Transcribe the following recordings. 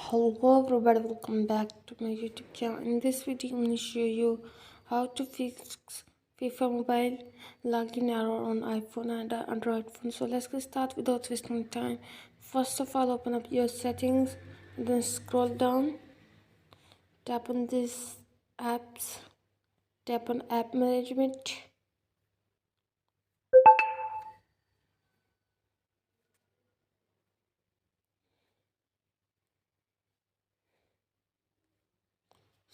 Hello everybody, welcome back to my YouTube channel. In this video I'm going to show you how to fix FIFA mobile login error on iPhone and Android phone. So let's get started without wasting time. First of all, open up your settings and then scroll down, tap on this apps, tap on app management.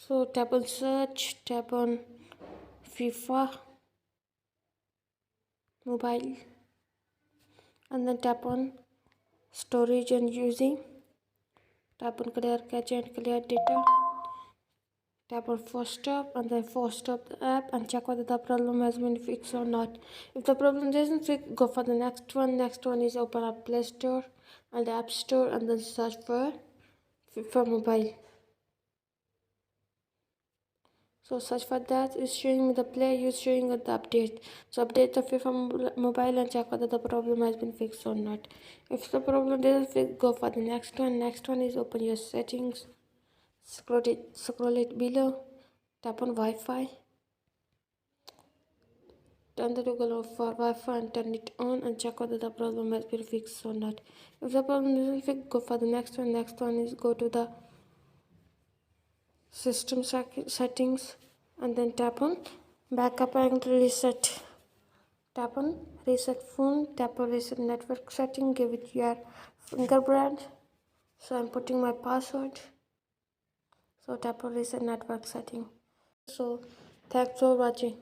So tap on search, tap on FIFA mobile and then tap on storage and using, tap on clear cache and clear data, tap on force stop and then force stop the app and check whether the problem has been fixed or not. If the problem doesn't fix, go for the next one. Next one is open up Play Store and App Store and then search for FIFA mobile. So search for that. Is showing me the play, is showing the update. So update the FIFA mobile and check whether the problem has been fixed or not. If the problem doesn't fix, go for the next one. Next one is open your settings, scroll it below, tap on Wi-Fi, turn the toggle off for Wi-Fi and turn it on and check whether the problem has been fixed or not. If the problem doesn't fix, go for the next one. Next one is go to the system settings and then tap on backup and reset. Tap on reset phone, tap on reset network setting, give it your fingerprint. So I'm putting my password. So tap on reset network setting. So thanks for watching.